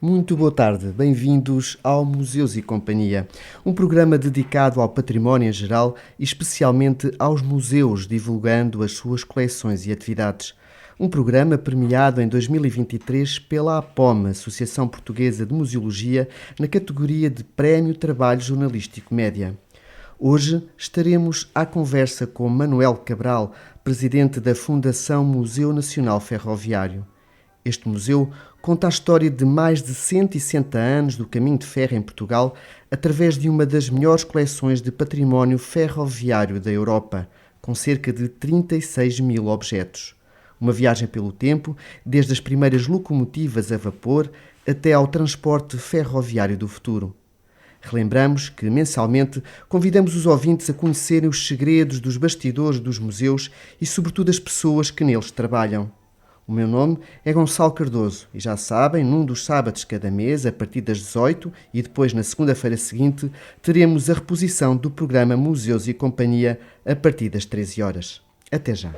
Muito boa tarde, bem-vindos ao Museus e Companhia, um programa dedicado ao património em geral e especialmente aos museus, divulgando as suas coleções e atividades. Um programa premiado em 2023 pela APOM, Associação Portuguesa de Museologia, na categoria de Prémio Trabalho Jornalístico Média. Hoje estaremos à conversa com Manuel Cabral, presidente da Fundação Museu Nacional Ferroviário. Este museu conta a história de mais de 160 anos do caminho de ferro em Portugal através de uma das melhores coleções de património ferroviário da Europa, com cerca de 36 mil objetos. Uma viagem pelo tempo, desde as primeiras locomotivas a vapor até ao transporte ferroviário do futuro. Relembramos que, mensalmente, convidamos os ouvintes a conhecerem os segredos dos bastidores dos museus e, sobretudo, as pessoas que neles trabalham. O meu nome é Gonçalo Cardoso e já sabem, num dos sábados cada mês, a partir das 18 e depois na segunda-feira seguinte, teremos a reposição do programa Museus e Companhia a partir das 13 horas. Até já!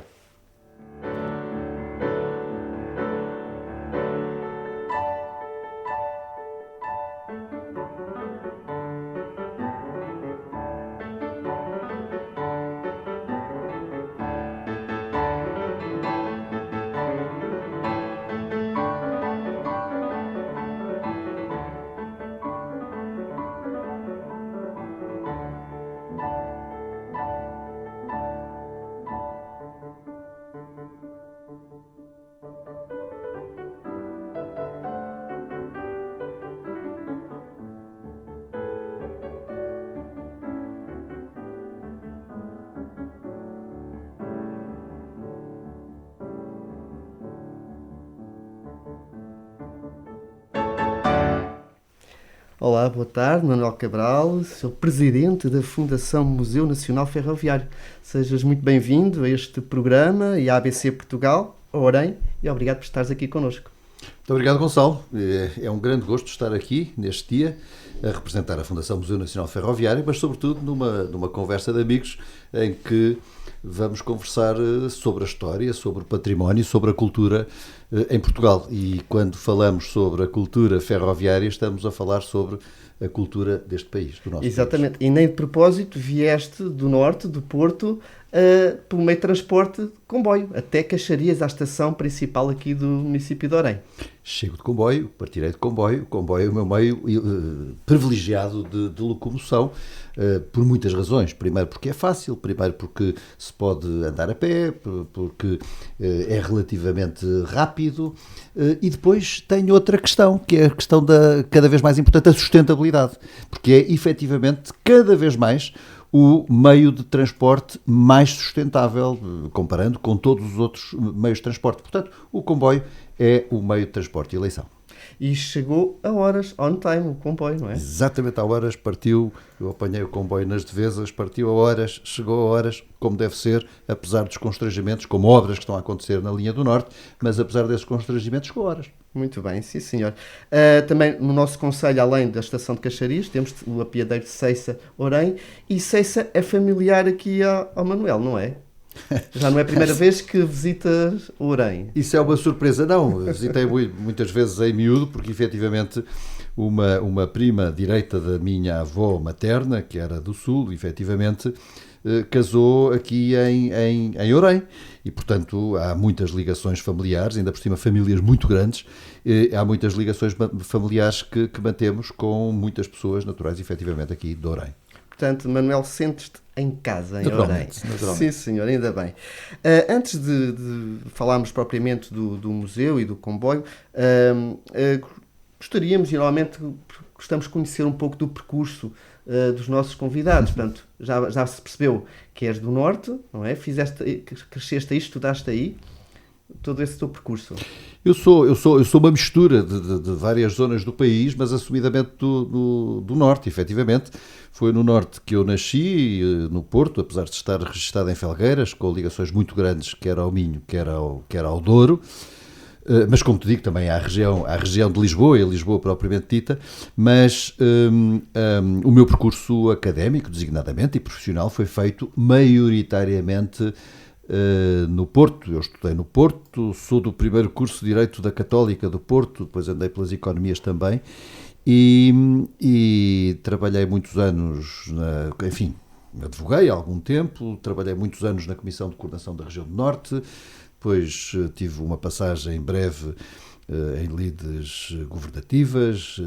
Olá, boa tarde, Manuel Cabral, sou presidente da Fundação Museu Nacional Ferroviário. Sejas muito bem-vindo a este programa e à ABC Portugal, a Orem, e obrigado por estares aqui connosco. Muito obrigado, Gonçalo. É um grande gosto estar aqui neste dia a representar a Fundação Museu Nacional Ferroviário, mas sobretudo numa conversa de amigos em que vamos conversar sobre a história, sobre o património, sobre a cultura em Portugal. E quando falamos sobre a cultura ferroviária, estamos a falar sobre a cultura deste país, do nosso Exatamente. país. E nem de propósito vieste do norte, do Porto, pelo meio de transporte de comboio, até Caxarias, à estação principal aqui do município de Orem. Chego de comboio, partirei de comboio. O comboio é o meu meio privilegiado de locomoção, por muitas razões. Primeiro porque é fácil, primeiro porque se pode andar a pé, porque é relativamente rápido, e depois tem outra questão, que é a questão cada vez mais importante, a sustentabilidade, porque é efetivamente cada vez mais o meio de transporte mais sustentável, comparando com todos os outros meios de transporte. Portanto, o comboio é o meio de transporte de eleição. E chegou a horas, on time, o comboio, não é? Exatamente a horas, partiu, eu apanhei o comboio nas Devesas, partiu a horas, chegou a horas, como deve ser, apesar dos constrangimentos, como obras que estão a acontecer na linha do Norte, mas apesar desses constrangimentos, chegou a horas. Muito bem, sim senhor. Também no nosso concelho, além da estação de Caxarias, temos o apiadeiro de Ceiça, Orem, e Ceiça é familiar aqui ao Manuel, não é? Já não é a primeira vez que visitas Orem. Isso é uma surpresa, não. Visitei muitas vezes em miúdo, porque efetivamente uma prima direita da minha avó materna, que era do Sul, efetivamente, casou aqui em Orem. E, portanto, há muitas ligações familiares, ainda por cima famílias muito grandes, há muitas ligações familiares que mantemos com muitas pessoas naturais, efetivamente, aqui de Orem. Portanto, Manuel, sentes-te em casa, em Orem. Naturalmente. Sim, senhor, ainda bem. Antes de falarmos propriamente do museu e do comboio, gostaríamos, e normalmente gostamos de conhecer um pouco do percurso dos nossos convidados. Portanto, já se percebeu que és do Norte, não é? Cresceste aí, estudaste aí, todo esse teu percurso. Eu sou uma mistura de várias zonas do país, mas assumidamente do Norte, efetivamente. Foi no Norte que eu nasci, no Porto, apesar de estar registado em Felgueiras, com ligações muito grandes, quer ao Minho, quer ao Douro. Mas, como te digo, também há a região de Lisboa, e a Lisboa propriamente dita, mas o meu percurso académico, designadamente, e profissional, foi feito maioritariamente no Porto. Eu estudei no Porto, sou do primeiro curso de Direito da Católica do Porto, depois andei pelas economias também, e trabalhei muitos anos, enfim, advoguei há algum tempo, trabalhei muitos anos na Comissão de Coordenação da Região do Norte, depois tive uma passagem breve em lides governativas,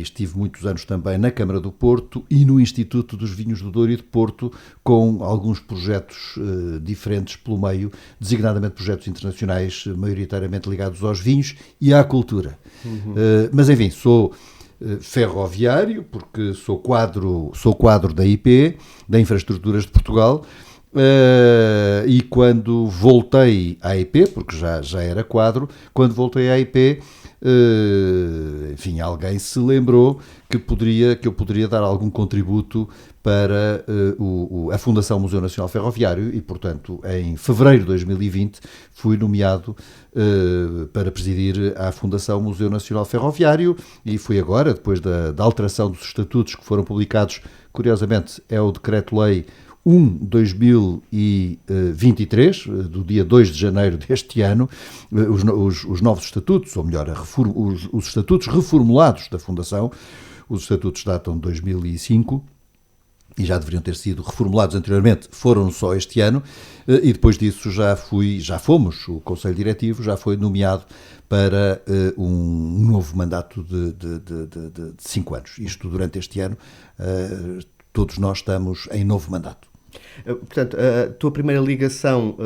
estive muitos anos também na Câmara do Porto e no Instituto dos Vinhos do Douro e de Porto, com alguns projetos diferentes pelo meio, designadamente projetos internacionais, maioritariamente ligados aos vinhos e à cultura. Mas enfim, sou ferroviário, porque sou quadro da IP, da Infraestruturas de Portugal, e quando voltei à IP, porque já era quadro, quando voltei à IP, enfim, alguém se lembrou que eu poderia dar algum contributo para a Fundação Museu Nacional Ferroviário e, portanto, em fevereiro de 2020 fui nomeado para presidir a Fundação Museu Nacional Ferroviário e fui agora, depois da alteração dos estatutos que foram publicados, curiosamente é o Decreto-Lei 1/2023, do dia 2 de janeiro deste ano, os novos estatutos, ou melhor, os estatutos reformulados da Fundação. Os estatutos datam de 2005 e já deveriam ter sido reformulados anteriormente, foram só este ano, e depois disso já fomos, o Conselho Diretivo já foi nomeado para um novo mandato de 5 anos. Isto durante este ano, todos nós estamos em novo mandato. Portanto, a tua primeira ligação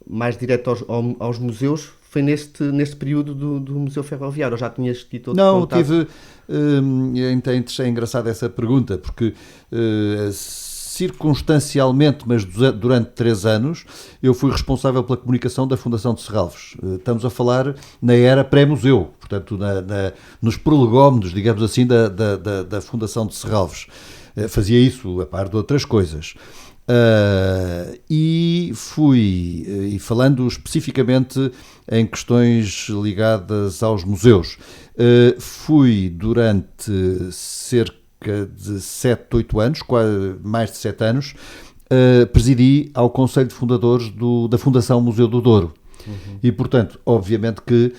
mais direta aos museus foi neste período do Museu Ferroviário, ou já tinhas tido outro contato? É engraçada essa pergunta, porque circunstancialmente, mas durante 3 anos, eu fui responsável pela comunicação da Fundação de Serralves. Estamos a falar na era pré-museu, portanto, nos prolegómenos, digamos assim, da Fundação de Serralves. Fazia isso a par de outras coisas. E falando especificamente em questões ligadas aos museus, fui durante cerca de 7, 8 anos, mais de 7 anos, presidi ao Conselho de Fundadores da Fundação Museu do Douro. E, portanto, obviamente que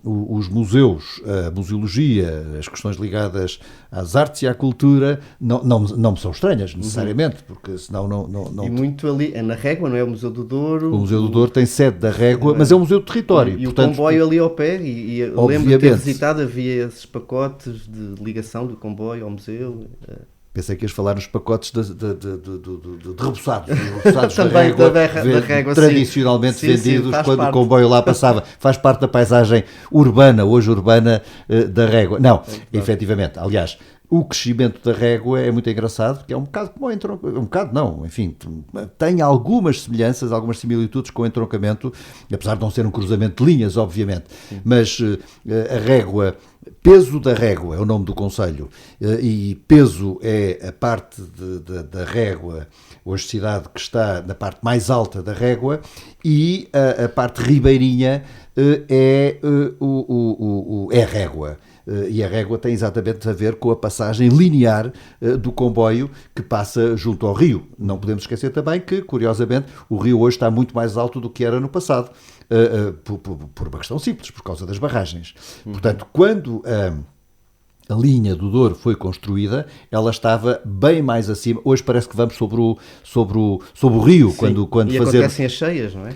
os museus, a museologia, as questões ligadas às artes e à cultura não me são estranhas, necessariamente, porque senão não... E muito ali, é na Régua, não é? O Museu do Douro. O Museu do Douro tem sede da Régua, mas é um museu de território. E portanto, o comboio ali ao pé, e eu lembro de ter visitado, havia esses pacotes de ligação do comboio ao museu. Pensei que ias falar nos pacotes de reboçados da Régua, tradicionalmente vendidos quando o comboio lá passava. Faz parte da paisagem hoje urbana da Régua. Não, efetivamente. Aliás, o crescimento da Régua é muito engraçado, porque é um bocado como tem algumas semelhanças, algumas similitudes com o entroncamento, apesar de não ser um cruzamento de linhas, obviamente. Mas a Régua... Peso da Régua é o nome do concelho, e Peso é a parte da Régua, hoje cidade que está na parte mais alta da Régua, e a parte ribeirinha é Régua. E a Régua tem exatamente a ver com a passagem linear do comboio que passa junto ao rio. Não podemos esquecer também que, curiosamente, o rio hoje está muito mais alto do que era no passado, por uma questão simples, por causa das barragens. Portanto, quando a linha do Douro foi construída, ela estava bem mais acima. Hoje parece que vamos sobre o rio. Sim, quando acontecem as cheias, não é?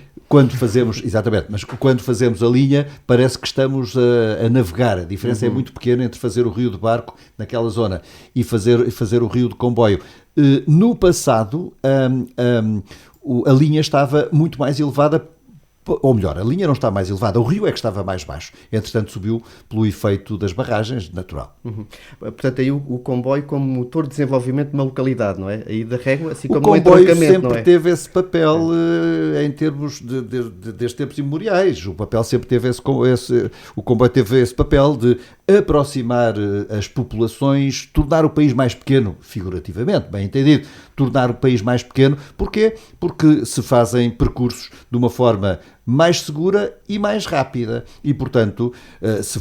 Exatamente, mas quando fazemos a linha, parece que estamos a navegar. A diferença é muito pequena entre fazer o rio de barco naquela zona e fazer o rio de comboio. No passado, a linha estava muito mais elevada, ou melhor, a linha não está mais elevada, o rio é que estava mais baixo. Entretanto, subiu pelo efeito das barragens, natural. Portanto, aí o comboio como motor de desenvolvimento de uma localidade, não é? Aí da Régua, assim como o comboio sempre teve esse papel em termos destes tempos imemoriais. O comboio teve esse papel de aproximar as populações, tornar o país mais pequeno, figurativamente, bem entendido, tornar o país mais pequeno. Porquê? Porque se fazem percursos de uma forma mais segura e mais rápida. E, portanto, se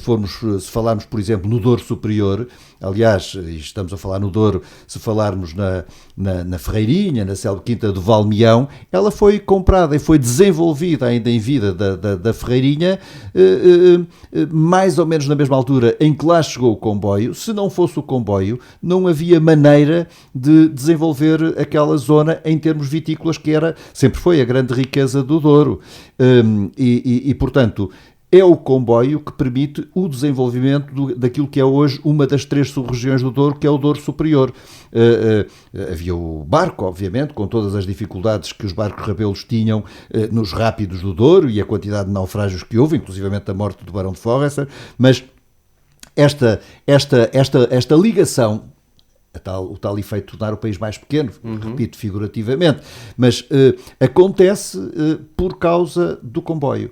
falarmos, por exemplo, no Douro Superior, aliás, estamos a falar no Douro, se falarmos na Ferreirinha, na Célebre Quinta do Valmião, ela foi comprada e foi desenvolvida ainda em vida da Ferreirinha, mais ou menos na mesma altura em que lá chegou o comboio. Se não fosse o comboio, não havia maneira de desenvolver aquela zona em termos vitícolas, que sempre foi a grande riqueza do Douro. Portanto, é o comboio que permite o desenvolvimento daquilo que é hoje uma das 3 sub-regiões do Douro, que é o Douro Superior. Havia o barco, obviamente, com todas as dificuldades que os barcos rabelos tinham nos rápidos do Douro e a quantidade de naufrágios que houve, inclusivamente a morte do Barão de Forrester, mas esta ligação, o tal efeito de tornar o país mais pequeno, repito figurativamente, mas acontece por causa do comboio.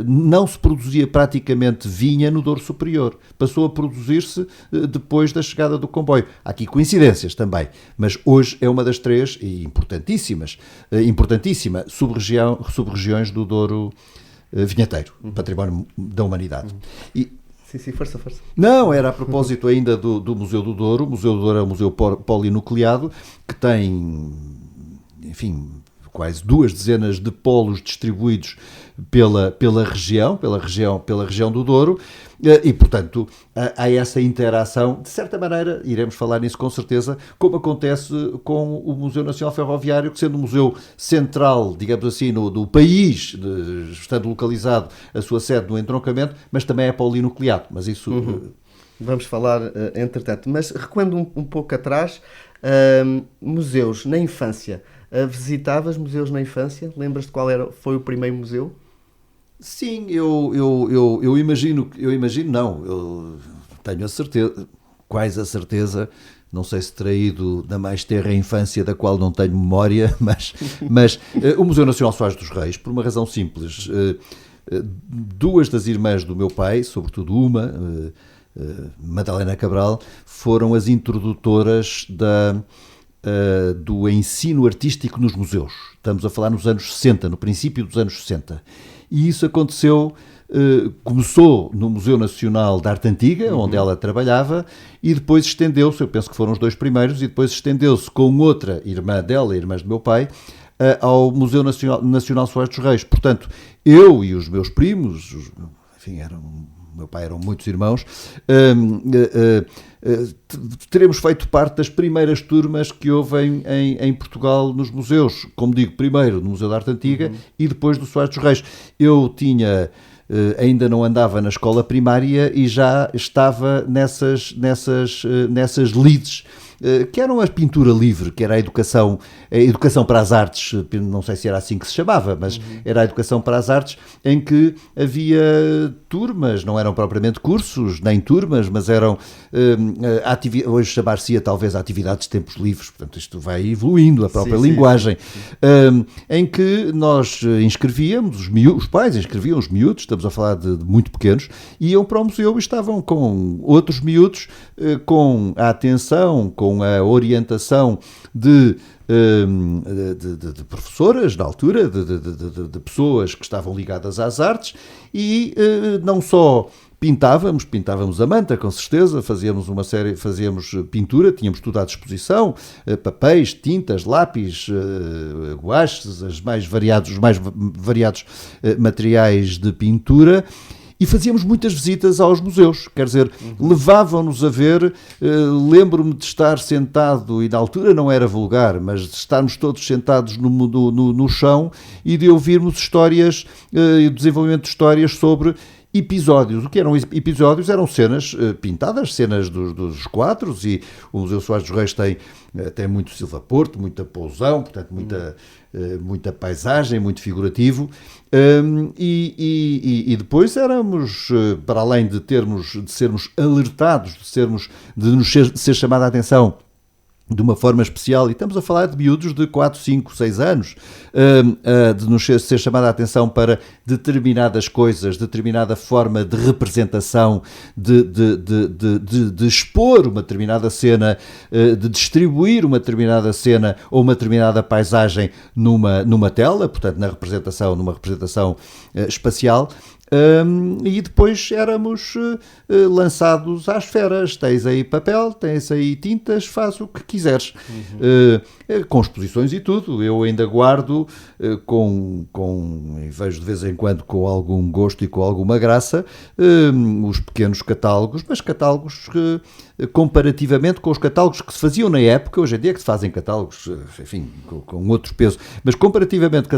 Não se produzia praticamente vinha no Douro Superior, passou a produzir-se depois da chegada do comboio. Há aqui coincidências também, mas hoje é uma das 3 e importantíssima sub-regiões do Douro vinheteiro, património da humanidade. Sim, força. Não, era a propósito ainda do Museu do Douro. O Museu do Douro é um museu polinucleado que tem, enfim, quase 2 dezenas de polos distribuídos pela região do Douro, e, portanto, há essa interação. De certa maneira, iremos falar nisso com certeza, como acontece com o Museu Nacional Ferroviário, que, sendo um museu central, digamos assim, do país, estando localizado a sua sede no entroncamento, mas também é polinucleado. Mas isso... Vamos falar, entretanto. Mas recuando um pouco atrás, museus na infância. Visitavas museus na infância? Lembras-te qual foi o primeiro museu? Sim, eu imagino, não, eu tenho a certeza, quase a certeza, não sei se terá ido da mais terra infância, da qual não tenho memória, mas o Museu Nacional Soares dos Reis, por uma razão simples. 2 das irmãs do meu pai, sobretudo uma, Madalena Cabral, foram as introdutoras do ensino artístico nos museus. Estamos a falar nos anos 60, no princípio dos anos 60. E isso aconteceu, começou no Museu Nacional de Arte Antiga, onde ela trabalhava, e depois estendeu-se, eu penso que foram os 2 primeiros, e depois estendeu-se com outra irmã dela, irmãs do meu pai, ao Museu Nacional Soares dos Reis. Portanto, eu e os meus primos, enfim, meu pai eram muitos irmãos, teremos feito parte das primeiras turmas que houve em Portugal nos museus, como digo, primeiro no Museu da Arte Antiga e depois do Soares dos Reis. Eu ainda não andava na escola primária e já estava nessas lides, que eram a pintura livre, que era a educação para as artes, não sei se era assim que se chamava, mas era a educação para as artes, em que havia turmas, não eram propriamente cursos, nem turmas, mas eram hoje chamar-se-ia talvez atividades de tempos livres, portanto isto vai evoluindo, a própria linguagem, em que nós inscrevíamos, os pais inscreviam os miúdos, estamos a falar de muito pequenos, iam para o museu e estavam com outros miúdos, com a atenção, com a orientação de professoras, na altura, de pessoas que estavam ligadas às artes, e não só pintávamos a manta, com certeza, fazíamos pintura, tínhamos tudo à disposição, papéis, tintas, lápis, guaches, os mais variados materiais de pintura. E fazíamos muitas visitas aos museus, quer dizer, levavam-nos a ver, lembro-me de estar sentado, e na altura não era vulgar, mas de estarmos todos sentados no chão e de ouvirmos histórias, o desenvolvimento de histórias sobre episódios. O que eram episódios? Eram cenas pintadas, cenas dos quadros, e o Museu Soares dos Reis tem muito Silva Porto, muita pousão, portanto muita paisagem, muito figurativo, e depois éramos, para além de sermos alertados, de nos ser chamada a atenção de uma forma especial, e estamos a falar de miúdos de 4, 5, 6 anos, de nos ser chamada a atenção para determinadas coisas, determinada forma de representação, de expor uma determinada cena, de distribuir uma determinada cena ou uma determinada paisagem numa tela, portanto, numa representação espacial. E depois éramos lançados às feras. Tens aí papel, tens aí tintas, faz o que quiseres. Com exposições e tudo. Eu ainda guardo e vejo de vez em quando com algum gosto e com alguma graça os pequenos catálogos, mas catálogos comparativamente com os catálogos que se faziam na época. Hoje em dia é que se fazem catálogos, enfim, com outro peso, mas comparativamente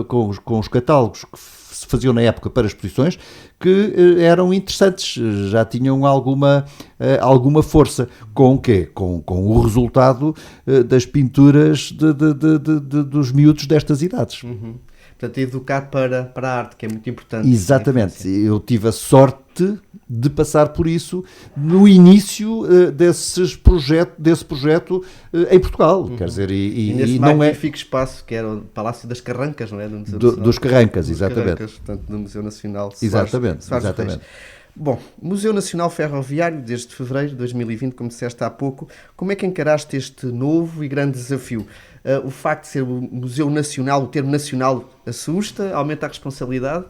com os catálogos que se faziam na época para exposições, que eram interessantes, já tinham alguma força. Com o quê? Com o resultado das pinturas dos miúdos destas idades. Portanto, educar para a arte, que é muito importante. Exatamente. Eu tive a sorte de passar por isso no início desse projeto em Portugal. Quer dizer, e nesse magnífico espaço que era o Palácio das Carrancas, não é? Dos Carrancas, exatamente. Carrancas, portanto, do Museu Nacional Exatamente. Bom, Museu Nacional Ferroviário, desde fevereiro de 2020, como disseste há pouco, como é que encaraste este novo e grande desafio? O facto de ser o Museu Nacional, o termo nacional, assusta, aumenta a responsabilidade?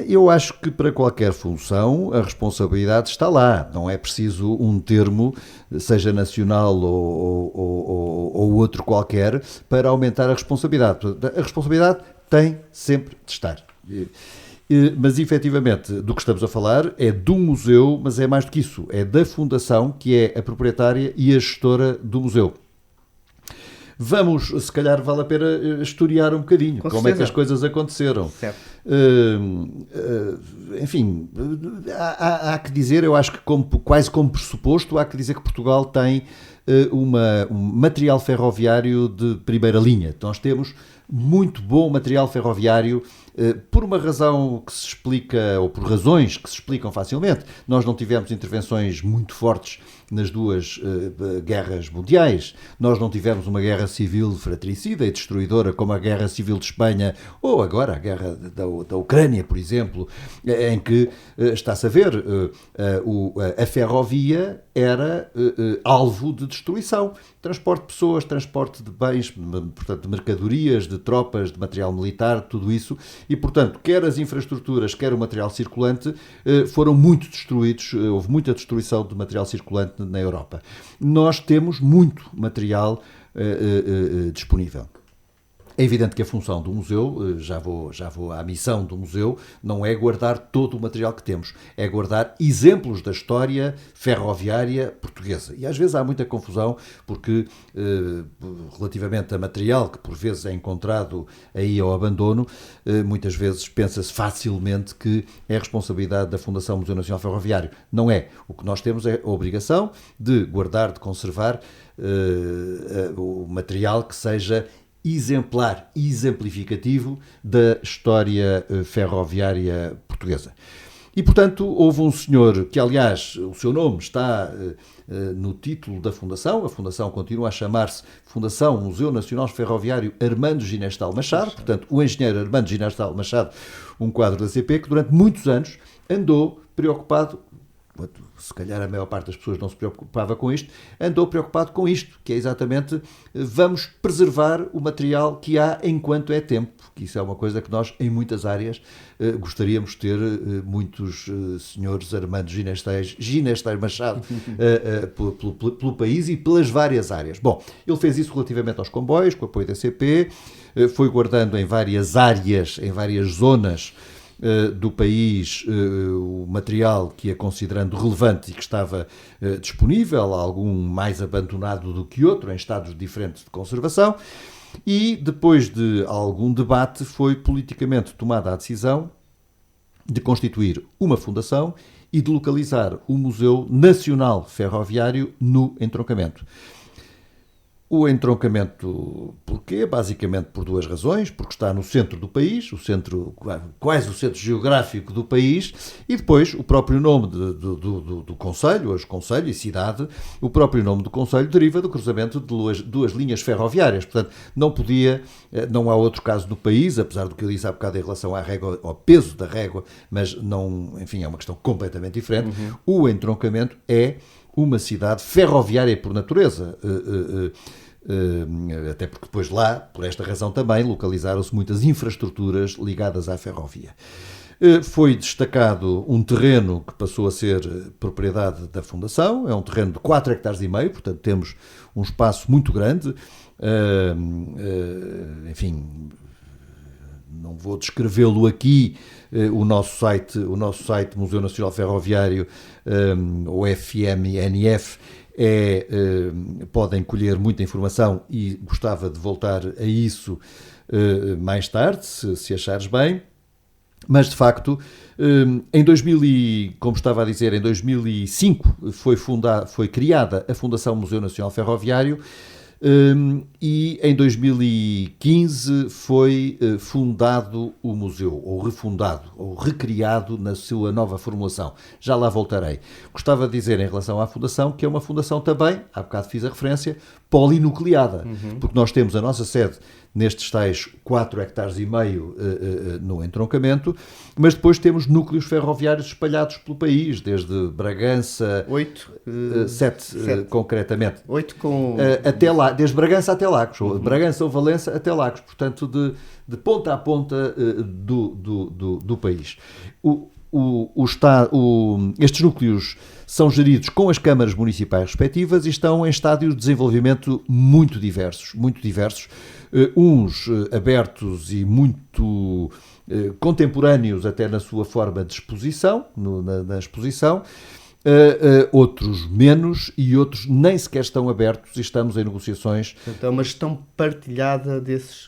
Eu acho que para qualquer função a responsabilidade está lá. Não é preciso um termo, seja nacional ou outro qualquer, para aumentar a responsabilidade. A responsabilidade tem sempre de estar. Mas, efetivamente, do que estamos a falar é do museu, mas é mais do que isso. É da fundação, que é a proprietária e a gestora do museu. Vamos, se calhar vale a pena historiar um bocadinho como é que as coisas aconteceram. Enfim, há que dizer, eu acho que quase como pressuposto, há que dizer que Portugal tem um material ferroviário de primeira linha. Nós temos muito bom material ferroviário, por uma razão que se explica, ou por razões que se explicam facilmente. Nós não tivemos intervenções muito fortes nas duas guerras mundiais. Nós não tivemos uma guerra civil fratricida e destruidora como a Guerra Civil de Espanha ou agora a guerra da Ucrânia, por exemplo, em que, está-se a ver, a ferrovia era alvo de destruição. Transporte de pessoas, transporte de bens, portanto, de mercadorias, de tropas, de material militar, tudo isso. E, portanto, quer as infraestruturas, quer o material circulante foram muito destruídos. Houve muita destruição de material circulante na Europa. Nós temos muito material disponível. É evidente que a função do museu, já vou à missão do museu, não é guardar todo o material que temos, é guardar exemplos da história ferroviária portuguesa. E às vezes há muita confusão, porque relativamente a material que por vezes é encontrado aí ao abandono, muitas vezes pensa-se facilmente que é responsabilidade da Fundação Museu Nacional Ferroviário. Não é. O que nós temos é a obrigação de guardar, de conservar o material que seja exemplar e exemplificativo da história ferroviária portuguesa. E, portanto, houve um senhor que, aliás, o seu nome está no título da Fundação. A Fundação continua a chamar-se Fundação Museu Nacional Ferroviário Armando Ginestal Machado, portanto, o engenheiro Armando Ginestal Machado, um quadro da CP, que durante muitos anos andou preocupado, se calhar a maior parte das pessoas não se preocupava com isto, andou preocupado com isto, que é exatamente vamos preservar o material que há enquanto é tempo, que isso é uma coisa que nós, em muitas áreas, gostaríamos de ter muitos senhores Armando Ginestais Machado pelo país e pelas várias áreas. Bom, ele fez isso relativamente aos comboios, com o apoio da CP, foi guardando em várias áreas, em várias zonas do país, o material que ia considerando relevante e que estava disponível, algum mais abandonado do que outro, em estados diferentes de conservação, e depois de algum debate foi politicamente tomada a decisão de constituir uma fundação e de localizar o Museu Nacional Ferroviário no entroncamento. O entroncamento, porquê? Basicamente por duas razões, porque está no centro do país, quase o centro geográfico do país, e depois o próprio nome do concelho, hoje concelho e cidade, o próprio nome do concelho deriva do cruzamento de duas linhas ferroviárias, portanto não há outro caso no país, apesar do que eu disse há bocado em relação à régua, ao peso da régua, mas não, enfim, é uma questão completamente diferente. O entroncamento é uma cidade ferroviária por natureza, até porque depois lá, por esta razão também, localizaram-se muitas infraestruturas ligadas à ferrovia. Foi destacado um terreno que passou a ser propriedade da Fundação, é um terreno de 4,5 hectares, portanto temos um espaço muito grande, enfim, não vou descrevê-lo aqui. O nosso site Museu Nacional Ferroviário, o FMNF, podem colher muita informação e gostava de voltar a isso mais tarde, se achares bem. Mas, de facto, como estava a dizer, em 2005 foi criada a Fundação Museu Nacional Ferroviário, e em 2015 foi fundado o museu, ou refundado, ou recriado na sua nova formulação. Já lá voltarei. Gostava de dizer em relação à fundação que é uma fundação também, há bocado fiz a referência, polinucleada, porque nós temos a nossa sede nestes tais 4,5 hectares no entroncamento, mas depois temos núcleos ferroviários espalhados pelo país, desde Bragança... 7 concretamente. 8 com... até lá, desde Bragança até Lagos, ou Bragança ou Valença até Lagos, portanto de ponta a ponta do país. Estes núcleos são geridos com as câmaras municipais respectivas e estão em estádios de desenvolvimento muito diversos, uns abertos e muito contemporâneos até na sua forma de exposição, na exposição, outros menos e outros nem sequer estão abertos e estamos em negociações. Portanto, é uma gestão partilhada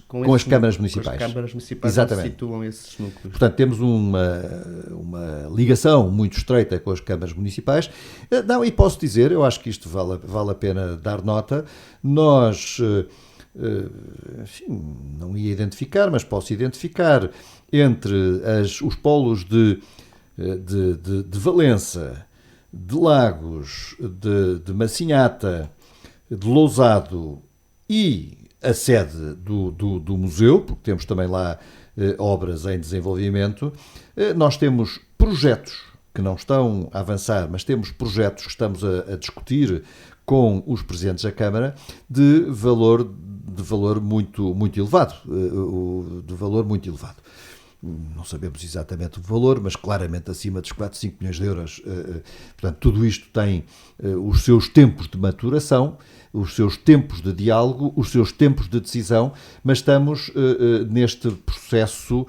com as câmaras municipais. Com as câmaras municipais. Exatamente. Onde se situam esses núcleos. Portanto, temos uma ligação muito estreita com as câmaras municipais. Não, e posso dizer, eu acho que isto vale a pena dar nota, nós... enfim, não ia identificar, mas posso identificar entre os polos de Valença, de Lagos, de Massinhata, de Lousado e a sede do museu, porque temos também lá obras em desenvolvimento. Nós temos projetos que não estão a avançar, mas temos projetos que estamos a discutir com os presidentes da Câmara de valor muito, muito elevado. Não sabemos exatamente o valor, mas claramente acima dos 4, 5 milhões de euros. Portanto, tudo isto tem os seus tempos de maturação, os seus tempos de diálogo, os seus tempos de decisão, mas estamos neste processo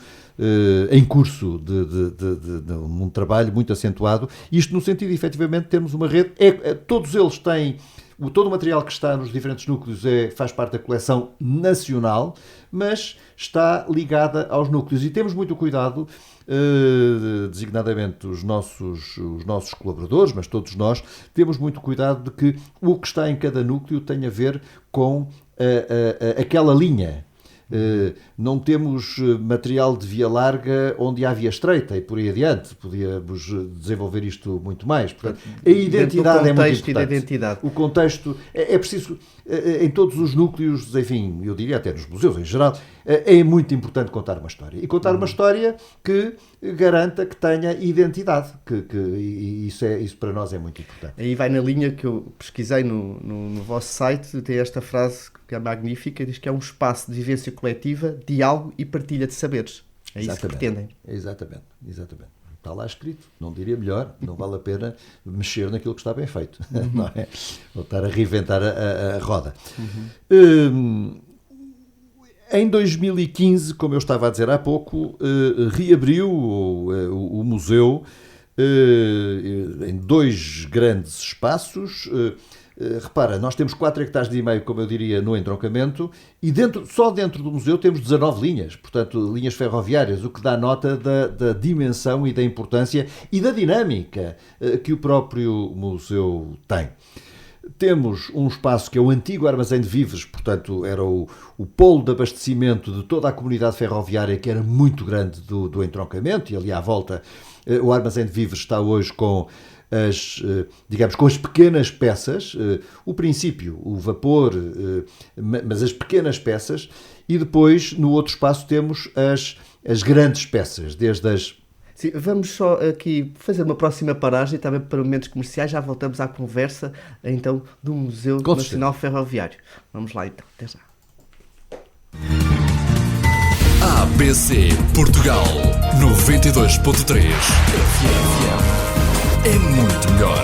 em curso de um trabalho muito acentuado. Isto no sentido de, efetivamente, termos uma rede. Todos eles têm... Todo o material que está nos diferentes núcleos faz parte da coleção nacional, mas está ligada aos núcleos. E temos muito cuidado, designadamente os nossos colaboradores, mas todos nós, temos muito cuidado de que o que está em cada núcleo tenha a ver com aquela linha. Não temos material de via larga onde há via estreita e por aí adiante. Podíamos desenvolver isto muito mais. Portanto, a identidade é muito importante. O contexto é preciso, em todos os núcleos, enfim, eu diria até nos museus em geral, é muito importante contar uma história. E contar uma história que garanta que tenha identidade. E isso para nós é muito importante. Aí vai na linha que eu pesquisei no vosso site, tem esta frase que é magnífica, diz que é um espaço de vivência coletiva, diálogo e partilha de saberes. É isso que pretendem. Exatamente. Está lá escrito, não diria melhor, não vale a pena mexer naquilo que está bem feito, não é? Ou estar a reinventar a roda. Em 2015, como eu estava a dizer há pouco, reabriu o museu em 2 grandes espaços. Repara, nós temos 4,5 hectares, como eu diria, no entroncamento, e só dentro do museu temos 19 linhas, portanto, linhas ferroviárias, o que dá nota da dimensão e da importância e da dinâmica que o próprio museu tem. Temos um espaço que é o antigo armazém de víveres, portanto era o polo de abastecimento de toda a comunidade ferroviária, que era muito grande do entroncamento, e ali à volta o armazém de víveres está hoje com digamos, com as pequenas peças, o princípio, o vapor, mas as pequenas peças, e depois no outro espaço temos as grandes peças, desde as... Sim, vamos só aqui fazer uma próxima paragem, também para momentos comerciais, já voltamos à conversa, então, do Museu Nacional Ferroviário. Vamos lá, então, até já. ABC Portugal 92.3 FM. É muito melhor.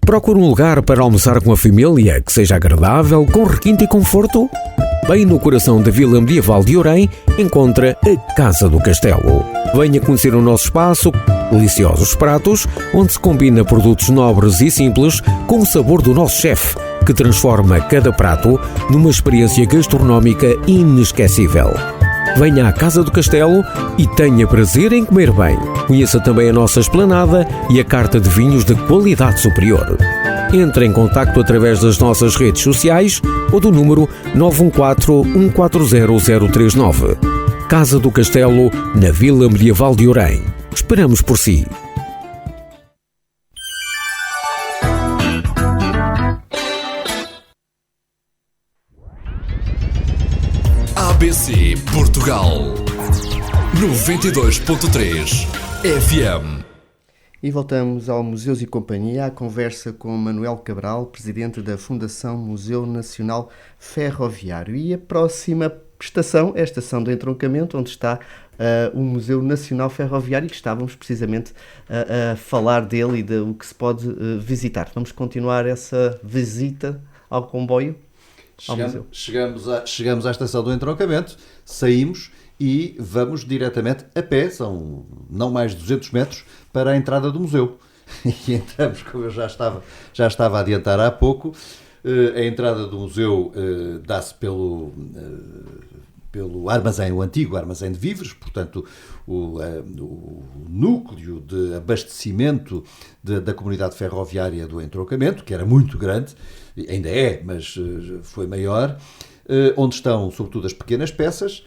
Procura um lugar para almoçar com a família que seja agradável, com requinte e conforto? Bem no coração da Vila Medieval de Orém, encontra a Casa do Castelo. Venha conhecer o nosso espaço, deliciosos pratos, onde se combina produtos nobres e simples com o sabor do nosso chefe, que transforma cada prato numa experiência gastronómica inesquecível. Venha à Casa do Castelo e tenha prazer em comer bem. Conheça também a nossa esplanada e a carta de vinhos de qualidade superior. Entre em contacto através das nossas redes sociais ou do número 914-140-039. Casa do Castelo, na Vila Medieval de Orém. Esperamos por si. ABC Portugal 92.3 FM. E voltamos ao Museus e Companhia, à conversa com Manuel Cabral, presidente da Fundação Museu Nacional Ferroviário. E a próxima estação é a estação do entroncamento, onde está o Museu Nacional Ferroviário, que estávamos precisamente a falar dele e do que se pode visitar. Vamos continuar essa visita ao comboio? Chegamos à estação do entroncamento, saímos e vamos diretamente a pé, são não mais de 200 metros, para a entrada do museu. E entramos, como eu já estava a adiantar há pouco, a entrada do museu dá-se pelo armazém, o antigo armazém de víveres, portanto o núcleo de abastecimento da comunidade ferroviária do entroncamento, que era muito grande, ainda é, mas foi maior, onde estão sobretudo as pequenas peças,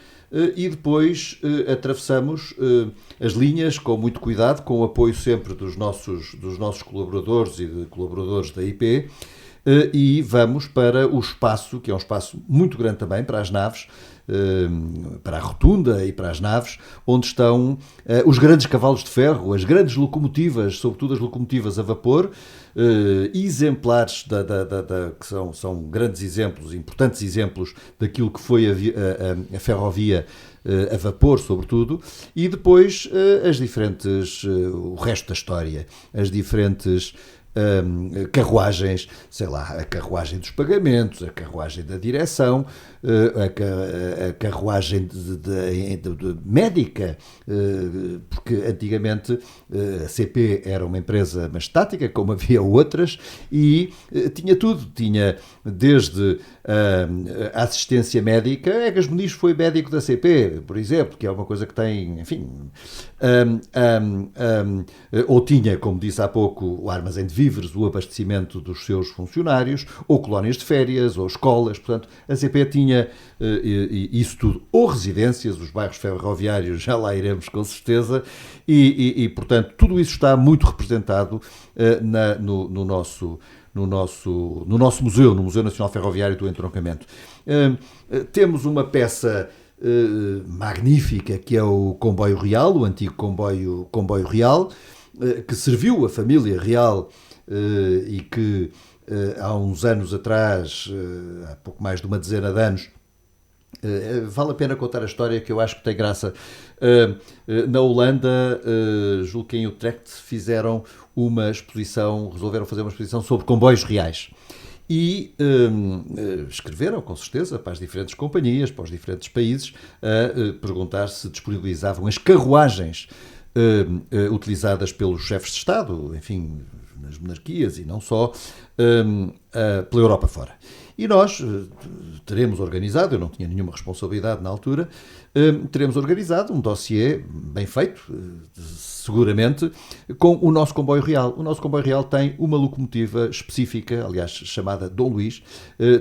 e depois atravessamos as linhas com muito cuidado, com o apoio sempre dos nossos colaboradores e de colaboradores da IP, e vamos para o espaço, que é um espaço muito grande também, para as naves, para a rotunda e para as naves, onde estão os grandes cavalos de ferro, as grandes locomotivas, sobretudo as locomotivas a vapor, exemplares que são grandes exemplos, importantes exemplos daquilo que foi a ferrovia a vapor, sobretudo, e depois o resto da história, as diferentes carruagens, sei lá, a carruagem dos pagamentos, a carruagem da direção, a carruagem de médica, porque antigamente a CP era uma empresa estática, como havia outras, e tinha tudo, tinha desde a assistência médica. Egas Muniz foi médico da CP, por exemplo, que é uma coisa que tem, enfim, ou tinha, como disse há pouco, o armazém de víveres, o abastecimento dos seus funcionários, ou colónias de férias, ou escolas. Portanto, a CP tinha isso tudo, ou residências, os bairros ferroviários, já lá iremos com certeza, e portanto, tudo isso está muito representado no nosso museu, no Museu Nacional Ferroviário do Entroncamento. Temos uma peça magnífica, que é o Comboio Real, o antigo comboio real, que serviu a família real e que há uns anos atrás, há pouco mais de uma dezena de anos, vale a pena contar a história, que eu acho que tem graça. Na Holanda, julgo que em Utrecht, resolveram fazer uma exposição sobre comboios reais. E escreveram, com certeza, para as diferentes companhias, para os diferentes países, a perguntar se disponibilizavam as carruagens utilizadas pelos chefes de Estado, enfim, nas monarquias e não só, pela Europa fora. E nós teremos organizado, eu não tinha nenhuma responsabilidade na altura, teremos organizado um dossiê bem feito, seguramente, com o nosso comboio real. O nosso comboio real tem uma locomotiva específica, aliás, chamada Dom Luís,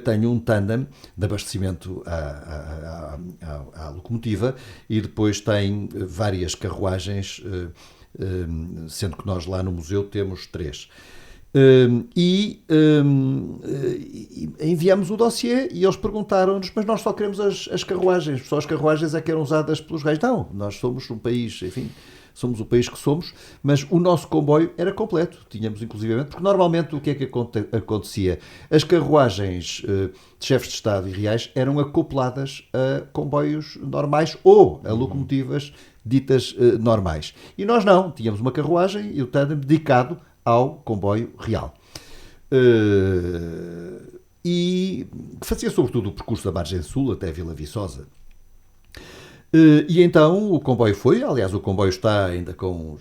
tem um tandem de abastecimento à locomotiva e depois tem várias carruagens, sendo que nós lá no museu temos 3. Enviamos o dossiê e eles perguntaram-nos, mas nós só queremos as carruagens, só as carruagens é que eram usadas pelos reis. Não, nós somos um país, enfim, somos o país que somos, mas o nosso comboio era completo, tínhamos inclusivamente, porque normalmente o que é que acontecia? As carruagens de chefes de Estado e reais eram acopladas a comboios normais ou a locomotivas ditas normais. E nós não, tínhamos uma carruagem e o tandem dedicado ao comboio real. E que fazia sobretudo o percurso da margem sul até Vila Viçosa. E então o comboio foi, aliás o comboio está ainda com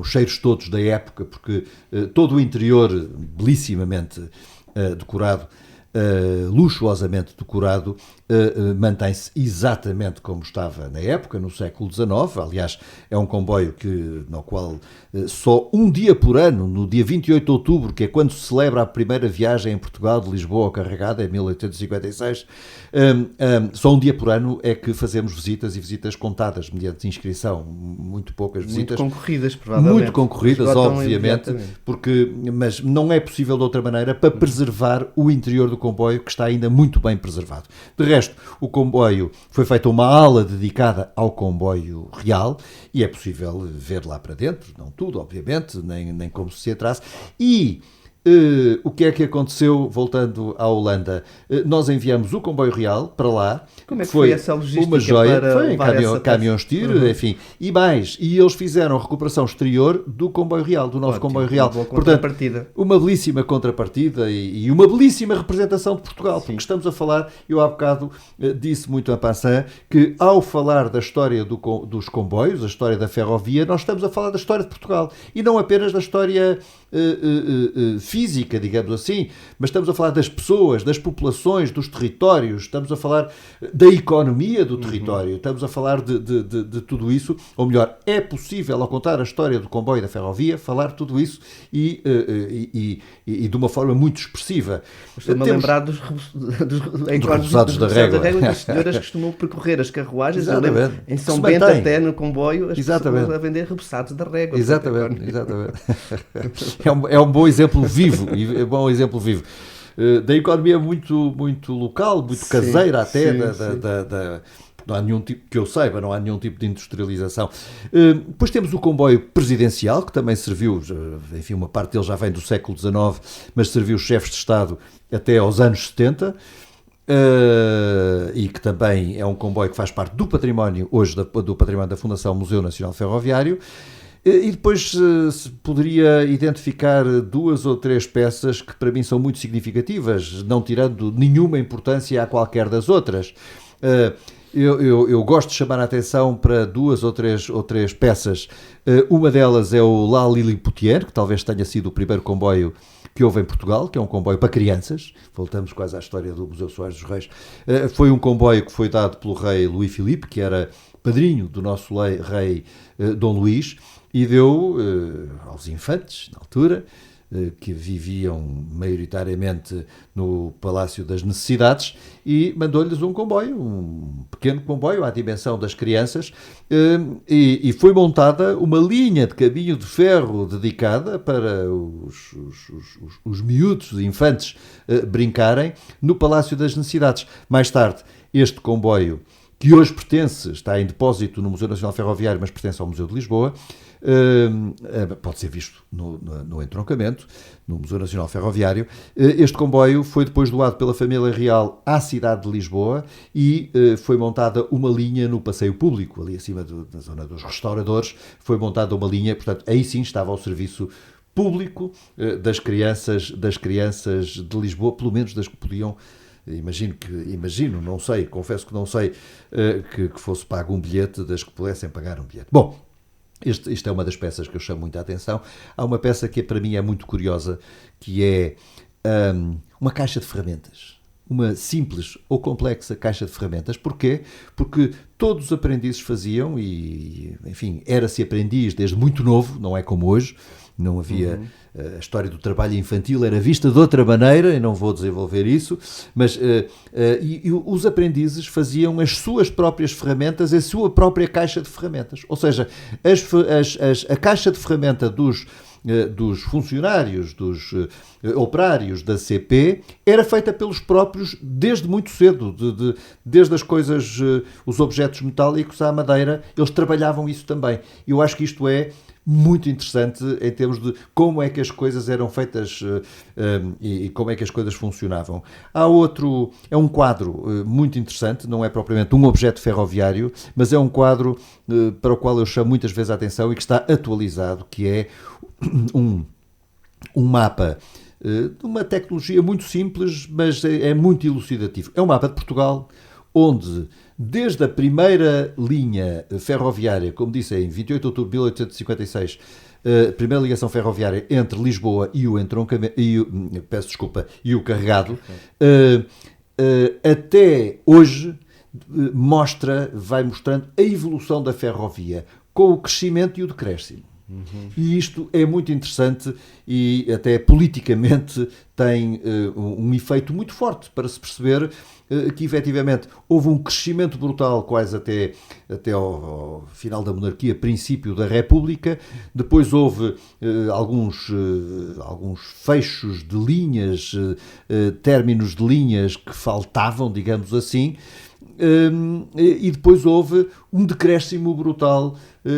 os cheiros todos da época, porque todo o interior belissimamente decorado, luxuosamente decorado, mantém-se exatamente como estava na época, no século XIX. Aliás, é um comboio no qual só um dia por ano, no dia 28 de outubro, que é quando se celebra a primeira viagem em Portugal de Lisboa ao Carregado, em 1856, só um dia por ano é que fazemos visitas, e visitas contadas mediante inscrição, muito poucas visitas. Muito concorridas, provavelmente. Muito concorridas, obviamente, mas não é possível de outra maneira para preservar o interior do comboio, que está ainda muito bem preservado. De resto, o comboio foi feita uma ala dedicada ao comboio real e é possível ver lá para dentro, não tudo, obviamente, nem como se atrás. E o que é que aconteceu voltando à Holanda? Nós enviamos o comboio real para lá. Como é que foi essa logística? Uma joia, para foi em caminhões-tiro, enfim, e mais. E eles fizeram a recuperação exterior do comboio real, do nosso comboio real. Uma boa contrapartida. Portanto, uma belíssima contrapartida e uma belíssima representação de Portugal, porque estamos a falar, eu há bocado disse muito en passant, que ao falar da história dos comboios, a história da ferrovia, nós estamos a falar da história de Portugal e não apenas da história física, digamos assim, mas estamos a falar das pessoas, das populações, dos territórios, estamos a falar da economia do território, estamos a falar de tudo isso, ou melhor, é possível, ao contar a história do comboio e da ferrovia, falar tudo isso e de uma forma muito expressiva. Estou-me a lembrar dos repousados da Régua, das senhoras que costumam percorrer as carruagens. Exatamente. Em São Bento, até no comboio, as Exatamente. pessoas a vender repousados da Régua. Exatamente. É um bom exemplo vivo. Da economia muito, muito local, muito caseira até, não há nenhum tipo, que eu saiba, não há nenhum tipo de industrialização. Depois temos o comboio presidencial, que também serviu, enfim, uma parte dele já vem do século XIX, mas serviu os chefes de Estado até aos anos 70, e que também é um comboio que faz parte do património, hoje do património da Fundação Museu Nacional Ferroviário. E depois se poderia identificar 2 ou 3 peças que para mim são muito significativas, não tirando nenhuma importância a qualquer das outras. Eu gosto de chamar a atenção para 2 ou 3 peças. Uma delas é o La Lilliputière, que talvez tenha sido o primeiro comboio que houve em Portugal, que é um comboio para crianças. Voltamos quase à história do Museu Soares dos Reis. Foi um comboio que foi dado pelo rei Luís Filipe, que era padrinho do nosso rei Dom Luís, e deu aos infantes, na altura, que viviam maioritariamente no Palácio das Necessidades, e mandou-lhes um comboio, um pequeno comboio à dimensão das crianças, e foi montada uma linha de caminho de ferro dedicada para os miúdos, os infantes, brincarem no Palácio das Necessidades. Mais tarde, este comboio, que hoje está em depósito no Museu Nacional Ferroviário, mas pertence ao Museu de Lisboa, pode ser visto no entroncamento, no Museu Nacional Ferroviário. Este comboio foi depois doado pela família real à cidade de Lisboa e foi montada uma linha no passeio público, ali acima da zona dos restauradores, foi montada uma linha, portanto, aí sim estava ao serviço público das crianças de Lisboa, pelo menos das que podiam. Não sei, confesso que não sei, que fosse pago um bilhete, das que pudessem pagar um bilhete. Bom, isto é uma das peças que eu chamo muito a atenção. Há uma peça que para mim é muito curiosa, que é uma caixa de ferramentas. Uma simples ou complexa caixa de ferramentas. Porquê? Porque todos os aprendizes faziam, e, enfim, era-se aprendiz desde muito novo, não é como hoje, não havia... A história do trabalho infantil era vista de outra maneira, e não vou desenvolver isso, mas e os aprendizes faziam as suas próprias ferramentas, a sua própria caixa de ferramentas. Ou seja, a caixa de ferramenta dos funcionários, dos operários da CP, era feita pelos próprios desde muito cedo, desde as coisas, os objetos metálicos à madeira, eles trabalhavam isso também. Eu acho que isto é muito interessante em termos de como é que as coisas eram feitas e como é que as coisas funcionavam. É um quadro muito interessante, não é propriamente um objeto ferroviário, mas é um quadro para o qual eu chamo muitas vezes a atenção e que está atualizado, que é um mapa de uma tecnologia muito simples, mas é muito elucidativo. É um mapa de Portugal, onde, desde a primeira linha ferroviária, como disse, em 28 de outubro de 1856, a primeira ligação ferroviária entre Lisboa e o entroncamento, e o carregado, até hoje vai mostrando a evolução da ferrovia, com o crescimento e o decréscimo. E isto é muito interessante e até politicamente tem um efeito muito forte para se perceber que efetivamente houve um crescimento brutal quase até ao final da monarquia, princípio da República. Depois houve alguns fechos de linhas, términos de linhas que faltavam, digamos assim. E depois houve um decréscimo brutal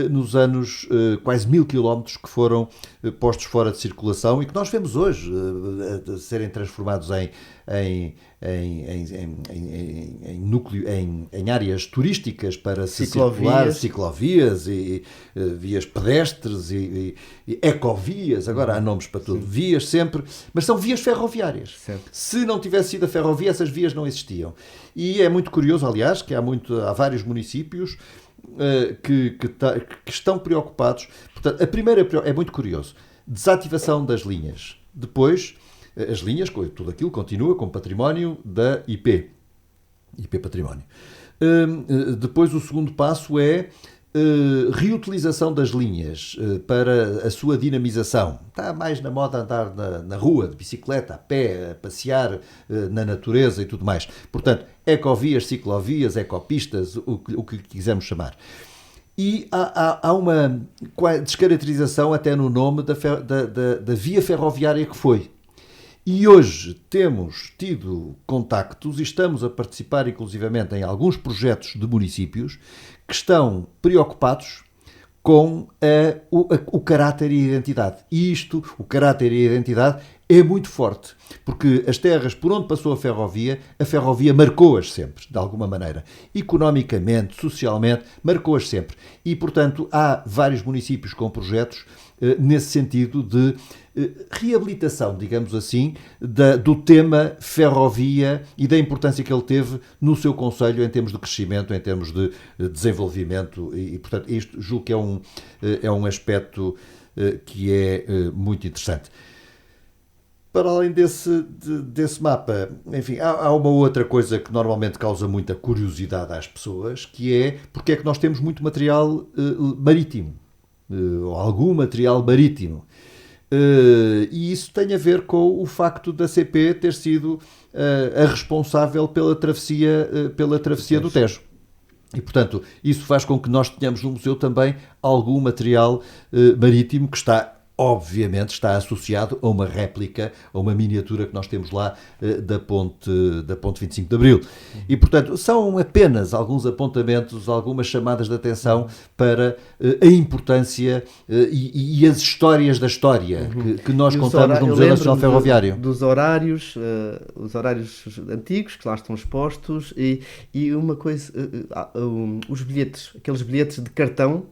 nos anos, quase 1000 quilómetros que foram postos fora de circulação e que nós vemos hoje serem transformados em áreas turísticas para se circular, ciclovias e vias pedestres e ecovias, agora há nomes para tudo, vias sempre, mas são vias ferroviárias. Certo. Se não tivesse sido a ferrovia, essas vias não existiam. E é muito curioso, aliás, que há vários municípios que estão preocupados. Portanto, a primeira é muito curioso, desativação das linhas. Depois, as linhas, tudo aquilo continua com património da IP Património. Depois o segundo passo é reutilização das linhas para a sua dinamização. Está mais na moda andar na rua, de bicicleta, a pé, a passear na natureza e tudo mais. Portanto, ecovias, ciclovias, ecopistas, o que quisermos chamar. E há uma descaracterização até no nome da via ferroviária que foi. E hoje temos tido contactos e estamos a participar inclusivamente em alguns projetos de municípios que estão preocupados com o caráter e a identidade. E o caráter e a identidade, é muito forte, porque as terras por onde passou a ferrovia marcou-as sempre, de alguma maneira. Economicamente, socialmente, marcou-as sempre. E, portanto, há vários municípios com projetos nesse sentido de reabilitação, digamos assim, do tema ferrovia e da importância que ele teve no seu concelho em termos de crescimento, em termos de desenvolvimento e portanto, isto julgo que é um aspecto que é muito interessante. Para além desse mapa, enfim, há uma outra coisa que normalmente causa muita curiosidade às pessoas, que é porque é que nós temos muito material marítimo, ou algum material marítimo. E isso tem a ver com o facto da CP ter sido a responsável pela travessia do Tejo. E, portanto, isso faz com que nós tenhamos no museu também algum material marítimo que obviamente está associado a uma réplica, a uma miniatura que nós temos lá da ponte 25 de Abril. E, portanto, são apenas alguns apontamentos, algumas chamadas de atenção para a importância e as histórias da história que nós contamos no Museu Nacional Ferroviário. Dos horários, os horários antigos que lá estão expostos e uma coisa, os bilhetes, aqueles bilhetes de cartão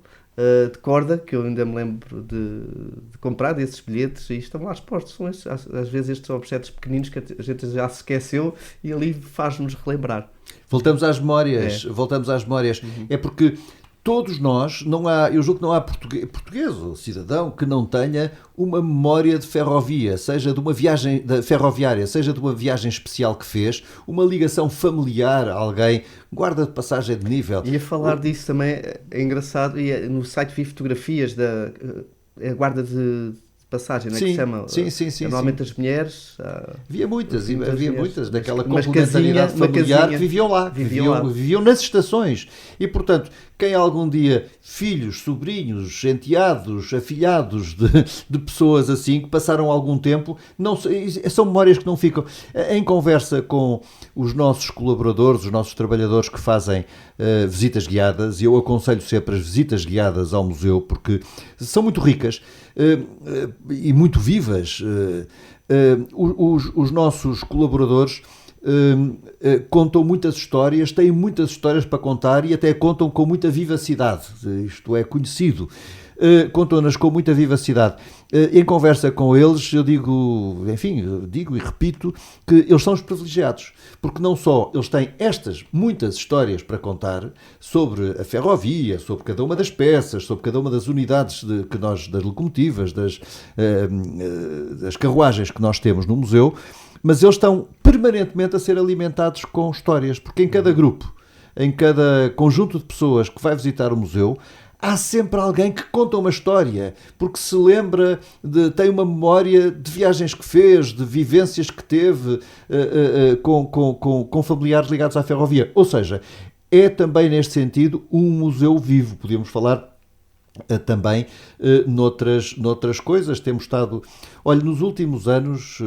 de corda, que eu ainda me lembro de comprar desses bilhetes e estão lá expostos. São às vezes estes objetos pequeninos que a gente já se esqueceu e ali faz-nos relembrar. Voltamos às memórias. É porque todos nós, eu julgo que não há português ou cidadão que não tenha uma memória de ferrovia, seja de uma viagem ferroviária, seja de uma viagem especial que fez, uma ligação familiar a alguém, guarda de passagem de nível. E a falar disso também é engraçado, e no site vi fotografias da guarda de passagem, não é que se chama? Sim. Normalmente as mulheres... Havia muitas daquela Mas complementaridade familiar que viviam lá, viviam nas estações. E, portanto, quem algum dia, filhos, sobrinhos, enteados, afilhados de pessoas assim, que passaram algum tempo, são memórias que não ficam. Em conversa com os nossos colaboradores, os nossos trabalhadores que fazem visitas guiadas, e eu aconselho sempre as visitas guiadas ao museu, porque são muito ricas, e muito vivas. Os nossos colaboradores contam muitas histórias, têm muitas histórias para contar e até contam com muita vivacidade. Isto é conhecido. Contam-nas com muita vivacidade. Em conversa com eles, eu digo e repito que eles são os privilegiados, porque não só eles têm muitas histórias para contar sobre a ferrovia, sobre cada uma das peças, sobre cada uma das unidades das locomotivas, das carruagens que nós temos no museu, mas eles estão permanentemente a ser alimentados com histórias, porque em cada grupo, em cada conjunto de pessoas que vai visitar o museu, há sempre alguém que conta uma história, porque se lembra, tem uma memória de viagens que fez, de vivências que teve com familiares ligados à ferrovia. Ou seja, é também neste sentido um museu vivo. Podemos falar também noutras coisas. Temos estado... Olha, nos últimos anos,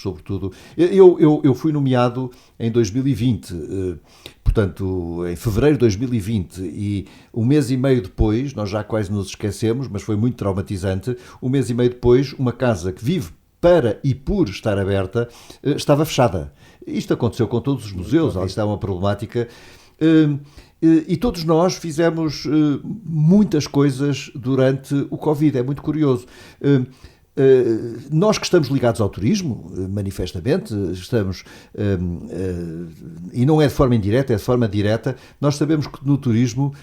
sobretudo... Eu fui nomeado em 2020, portanto, em fevereiro de 2020, e um mês e meio depois, nós já quase nos esquecemos, mas foi muito traumatizante, um mês e meio depois, uma casa que vive para e por estar aberta, estava fechada. Isto aconteceu com todos os museus, ali está uma problemática... E todos nós fizemos muitas coisas durante o Covid, é muito curioso. Nós que estamos ligados ao turismo, manifestamente, estamos, e não é de forma indireta, é de forma direta, nós sabemos que no turismo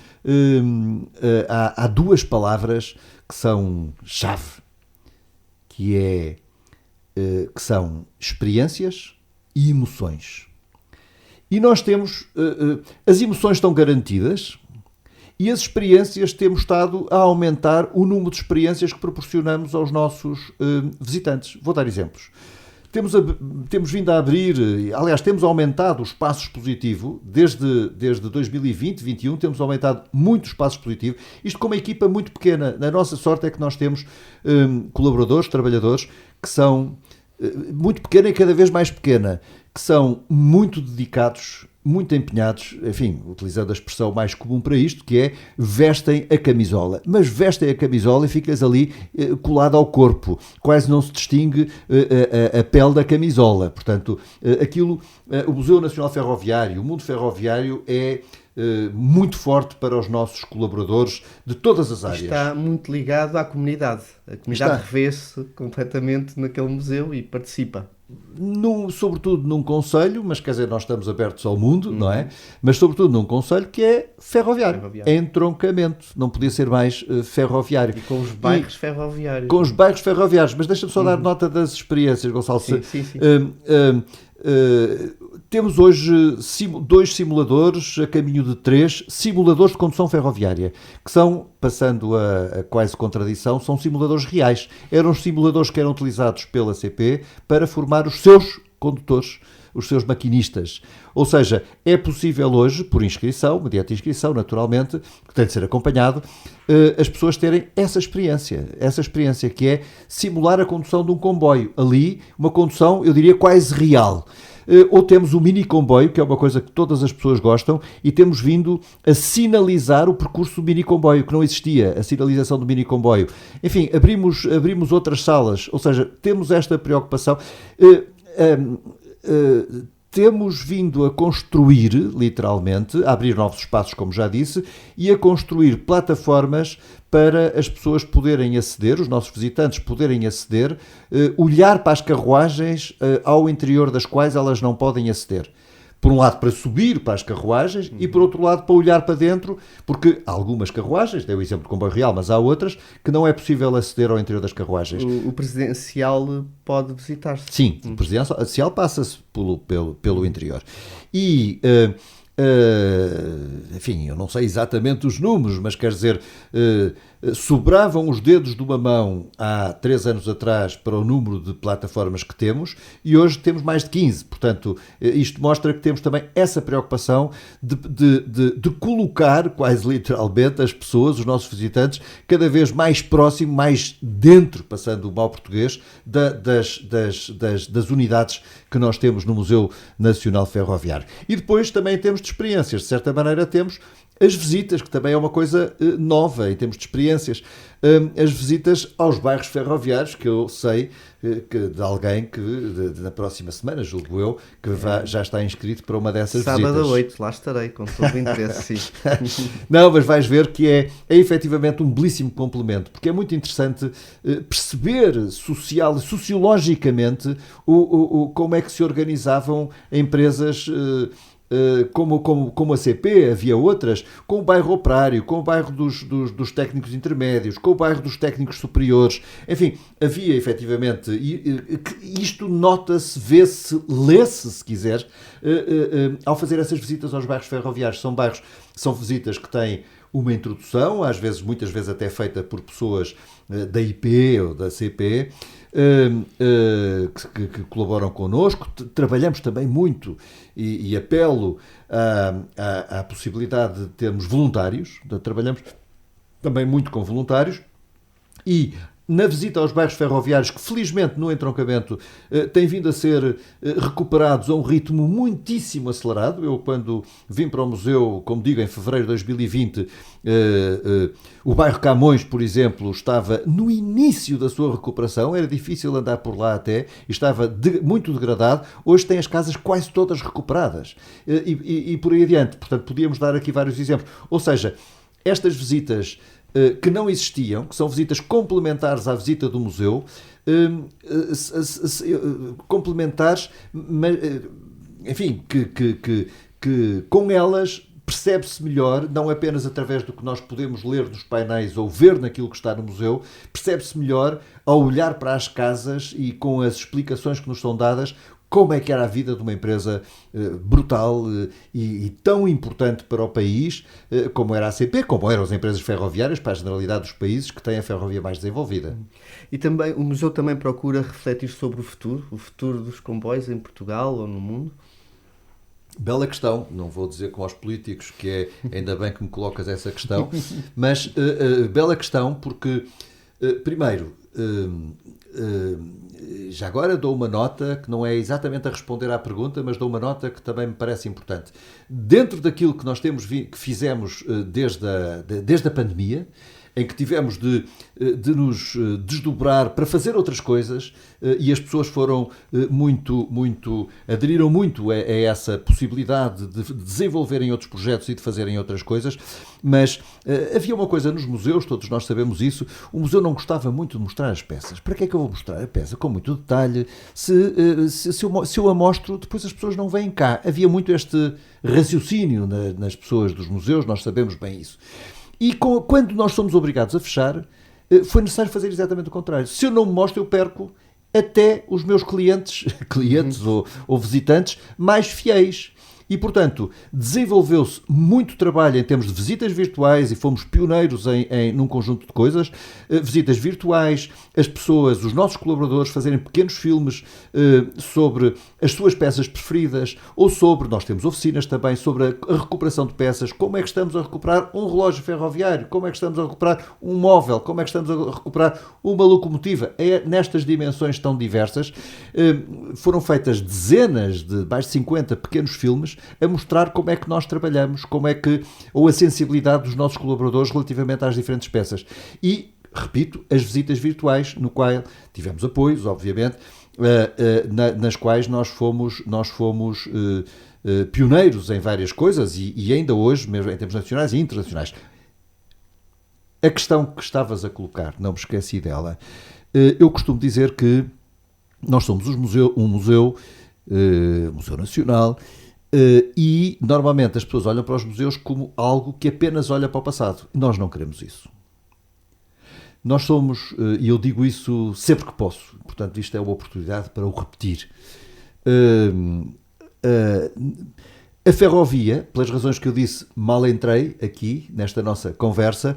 há duas palavras que são chave, que são experiências e emoções. E nós temos, as emoções estão garantidas e as experiências, temos estado a aumentar o número de experiências que proporcionamos aos nossos visitantes. Vou dar exemplos. Temos vindo a abrir, aliás, temos aumentado o espaço expositivo desde 2020, 2021, temos aumentado muito o espaço expositivo, isto com uma equipa muito pequena. A nossa sorte é que nós temos colaboradores, trabalhadores, que são muito pequena e cada vez mais pequena, que são muito dedicados, muito empenhados, enfim, utilizando a expressão mais comum para isto, que é vestem a camisola. Mas vestem a camisola e ficas ali colado ao corpo. Quase não se distingue a pele da camisola. Portanto, o Museu Nacional Ferroviário, o mundo ferroviário é muito forte para os nossos colaboradores de todas as áreas. Está muito ligado à comunidade. A comunidade revê-se completamente naquele museu e participa. Sobretudo num concelho, mas quer dizer, nós estamos abertos ao mundo, não é? Mas sobretudo num concelho que é ferroviário. É entroncamento, não podia ser mais ferroviário. E com os bairros ferroviários. Com os bairros ferroviários, mas deixa-me só dar nota das experiências, Gonçalo. Sim. Temos hoje 2 simuladores, a caminho de 3 simuladores de condução ferroviária, que são, passando a quase contradição, são simuladores reais. Eram os simuladores que eram utilizados pela CP para formar os seus condutores, os seus maquinistas. Ou seja, é possível hoje, por inscrição, mediante inscrição, naturalmente, que tem de ser acompanhado, as pessoas terem essa experiência que é simular a condução de um comboio. Ali, uma condução, eu diria, quase real. Ou temos o mini comboio, que é uma coisa que todas as pessoas gostam, e temos vindo a sinalizar o percurso do mini comboio, que não existia, a sinalização do mini comboio. Enfim, abrimos outras salas, ou seja, temos esta preocupação. Temos vindo a construir, literalmente, a abrir novos espaços, como já disse, e a construir plataformas para as pessoas poderem aceder, os nossos visitantes poderem aceder, olhar para as carruagens ao interior das quais elas não podem aceder. por um lado para subir para as carruagens e por outro lado para olhar para dentro, porque há algumas carruagens, dei o exemplo do comboio real, mas há outras que não é possível aceder ao interior das carruagens. O presidencial pode visitar-se. Sim, o presidencial passa-se pelo interior. E, enfim, eu não sei exatamente os números, mas quer dizer, sobravam os dedos de uma mão há 3 anos atrás para o número de plataformas que temos e hoje temos mais de 15. Portanto, isto mostra que temos também essa preocupação de colocar, quase literalmente, as pessoas, os nossos visitantes, cada vez mais próximo, mais dentro, passando o mau português, das unidades que nós temos no Museu Nacional Ferroviário. E depois também temos de experiências. De certa maneira temos as visitas, que também é uma coisa nova em termos de experiências. As visitas aos bairros ferroviários, que eu sei que de alguém que na próxima semana, julgo eu, que já está inscrito para uma dessas visitas. Sábado a 8, lá estarei, com todo o interesse, sim. Não, mas vais ver que é efetivamente um belíssimo complemento, porque é muito interessante perceber sociologicamente como é que se organizavam empresas como a CP, havia outras, com o bairro operário, com o bairro dos técnicos intermédios, com o bairro dos técnicos superiores, enfim, havia efetivamente, isto nota-se, vê-se, lê-se, se quiser, ao fazer essas visitas aos bairros ferroviários. São visitas que têm uma introdução, muitas vezes até feita por pessoas da IP ou da CP, que colaboram connosco. Trabalhamos também muito e apelo à possibilidade de termos voluntários. Trabalhamos também muito com voluntários e na visita aos bairros ferroviários, que felizmente no entroncamento têm vindo a ser recuperados a um ritmo muitíssimo acelerado. Eu, quando vim para o museu, como digo, em fevereiro de 2020, o bairro Camões, por exemplo, estava no início da sua recuperação, era difícil andar por lá até, e estava muito degradado. Hoje tem as casas quase todas recuperadas e por aí adiante. Portanto, podíamos dar aqui vários exemplos. Ou seja, estas visitas que não existiam, que são visitas complementares à visita do museu, complementares, mas, enfim, que com elas percebe-se melhor, não apenas através do que nós podemos ler nos painéis ou ver naquilo que está no museu, percebe-se melhor ao olhar para as casas e com as explicações que nos são dadas, como é que era a vida de uma empresa brutal e tão importante para o país, como era a CP, como eram as empresas ferroviárias para a generalidade dos países que têm a ferrovia mais desenvolvida. E também, o museu também procura refletir sobre o futuro dos comboios em Portugal ou no mundo? Bela questão, não vou dizer como aos políticos, que é ainda bem que me colocas essa questão, mas bela questão porque, primeiro, já agora dou uma nota que não é exatamente a responder à pergunta, mas dou uma nota que também me parece importante. Dentro daquilo que nós que fizemos desde a pandemia, em que tivemos de nos desdobrar para fazer outras coisas e as pessoas foram aderiram muito a essa possibilidade de desenvolverem outros projetos e de fazerem outras coisas, mas havia uma coisa nos museus, todos nós sabemos isso, o museu não gostava muito de mostrar as peças. Para que é que eu vou mostrar a peça com muito detalhe? Se eu a mostro, depois as pessoas não vêm cá. Havia muito este raciocínio nas pessoas dos museus, nós sabemos bem isso. E quando nós somos obrigados a fechar, foi necessário fazer exatamente o contrário. Se eu não me mostro, eu perco até os meus clientes ou visitantes mais fiéis. E, portanto, desenvolveu-se muito trabalho em termos de visitas virtuais e fomos pioneiros num conjunto de coisas. Visitas virtuais, as pessoas, os nossos colaboradores fazerem pequenos filmes sobre as suas peças preferidas ou nós temos oficinas também sobre a recuperação de peças, como é que estamos a recuperar um relógio ferroviário, como é que estamos a recuperar um móvel, como é que estamos a recuperar uma locomotiva. Nestas dimensões tão diversas, foram feitas dezenas de mais de 50 pequenos filmes a mostrar como é que nós trabalhamos, ou a sensibilidade dos nossos colaboradores relativamente às diferentes peças. E, repito, as visitas virtuais, no qual tivemos apoios, obviamente, nas quais nós fomos pioneiros em várias coisas e ainda hoje, mesmo em termos nacionais e internacionais. A questão que estavas a colocar, não me esqueci dela. Eu costumo dizer que nós somos um museu Nacional, E, normalmente, as pessoas olham para os museus como algo que apenas olha para o passado. Nós não queremos isso. Nós somos, e eu digo isso sempre que posso, portanto, isto é uma oportunidade para o repetir. A ferrovia, pelas razões que eu disse, mal entrei aqui, nesta nossa conversa,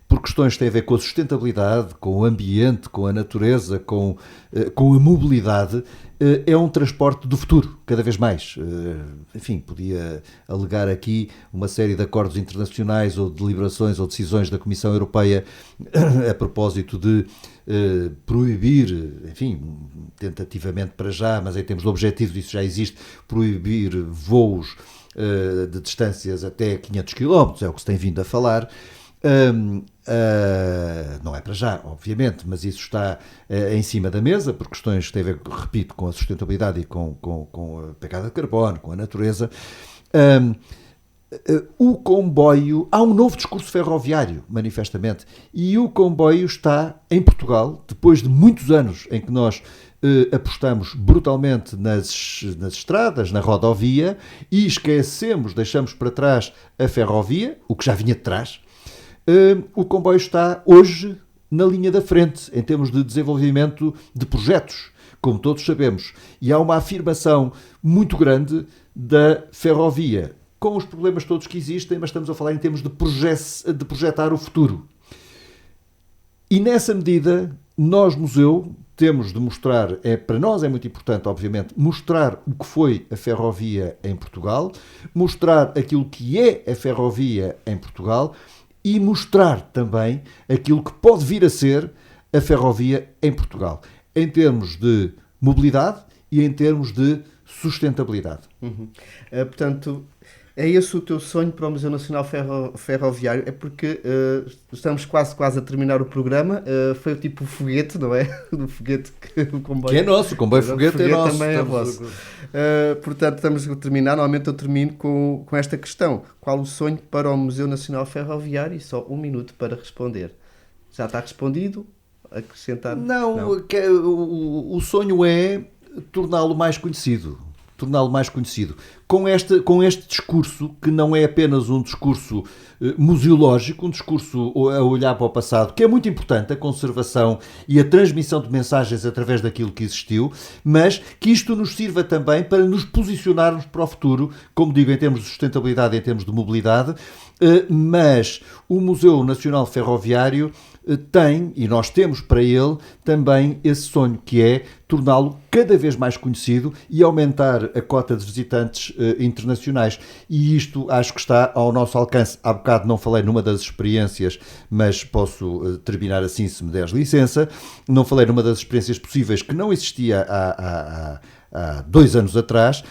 por questões que têm a ver com a sustentabilidade, com o ambiente, com a natureza, com a mobilidade, é um transporte do futuro, cada vez mais. Enfim, podia alegar aqui uma série de acordos internacionais ou deliberações ou decisões da Comissão Europeia a propósito de proibir, enfim, tentativamente para já, mas em termos de objetivos isso já existe, proibir voos de distâncias até 500 km, é o que se tem vindo a falar. Não é para já, obviamente, mas isso está em cima da mesa por questões que têm a ver, repito, com a sustentabilidade e com a pegada de carbono, com a natureza. O comboio, há um novo discurso ferroviário, manifestamente, e o comboio está em Portugal, depois de muitos anos em que nós apostamos brutalmente nas estradas, na rodovia, e esquecemos, deixamos para trás a ferrovia, o que já vinha de trás. O comboio está hoje na linha da frente em termos de desenvolvimento de projetos, como todos sabemos, e há uma afirmação muito grande da ferrovia, com os problemas todos que existem, mas estamos a falar em termos de projetar o futuro. E nessa medida, nós, museu, temos de mostrar, para nós é muito importante, obviamente, mostrar o que foi a ferrovia em Portugal, mostrar aquilo que é a ferrovia em Portugal e mostrar também aquilo que pode vir a ser a ferrovia em Portugal, em termos de mobilidade e em termos de sustentabilidade. Portanto, é esse o teu sonho para o Museu Nacional Ferroviário? É porque estamos quase a terminar o programa. Foi tipo o foguete, não é? O foguete que o comboio... Que é nosso, o comboio foguete é nosso. Também é vosso. Portanto, estamos a terminar. Normalmente eu termino com esta questão. Qual o sonho para o Museu Nacional Ferroviário? E só 1 minuto para responder. Já está respondido? Acrescentar? Não. O sonho é torná-lo mais conhecido. Com este discurso, que não é apenas um discurso museológico, um discurso a olhar para o passado, que é muito importante, a conservação e a transmissão de mensagens através daquilo que existiu, mas que isto nos sirva também para nos posicionarmos para o futuro, como digo, em termos de sustentabilidade, em termos de mobilidade, mas o Museu Nacional Ferroviário tem, e nós temos para ele, também esse sonho, que é torná-lo cada vez mais conhecido e aumentar a cota de visitantes internacionais. E isto acho que está ao nosso alcance. Há bocado não falei numa das experiências, mas posso terminar assim, se me deres licença. Não falei numa das experiências possíveis que não existia há 2 anos atrás.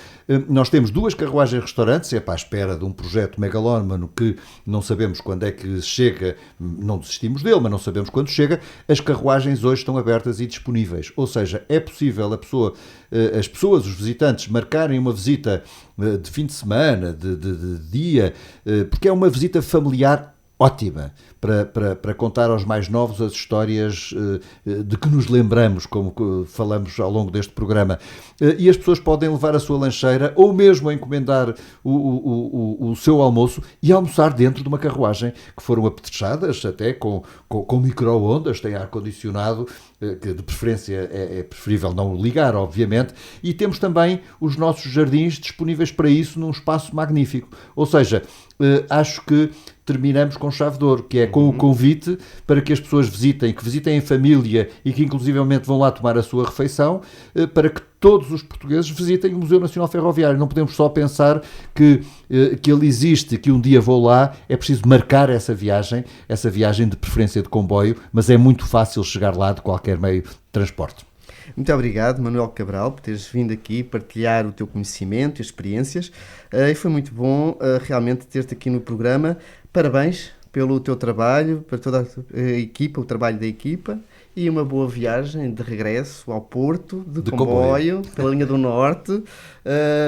Nós temos 2 carruagens-restaurantes, é para a espera de um projeto megalómano que não sabemos quando é que chega, não desistimos dele, mas não sabemos quando chega. As carruagens hoje estão abertas e disponíveis, ou seja, é possível as pessoas, os visitantes, marcarem uma visita de fim de semana, de dia, porque é uma visita familiar ótima para contar aos mais novos as histórias de que nos lembramos, como falamos ao longo deste programa. E as pessoas podem levar a sua lancheira ou mesmo encomendar o seu almoço e almoçar dentro de uma carruagem que foram apetrechadas até com micro-ondas, tem ar-condicionado, que de preferência é preferível não ligar, obviamente, e temos também os nossos jardins disponíveis para isso num espaço magnífico. Ou seja, acho que terminamos com chave de ouro, que é com o convite para que as pessoas visitem em família e que inclusivamente vão lá tomar a sua refeição, para que todos os portugueses visitem o Museu Nacional Ferroviário. Não podemos só pensar que ele existe, que um dia vou lá. É preciso marcar essa viagem de preferência de comboio, mas é muito fácil chegar lá de qualquer meio de transporte. Muito obrigado, Manuel Cabral, por teres vindo aqui partilhar o teu conhecimento e experiências. E foi muito bom realmente ter-te aqui no programa. Parabéns pelo teu trabalho, para toda a equipa, o trabalho da equipa, e uma boa viagem de regresso ao Porto, de comboio, pela linha do Norte,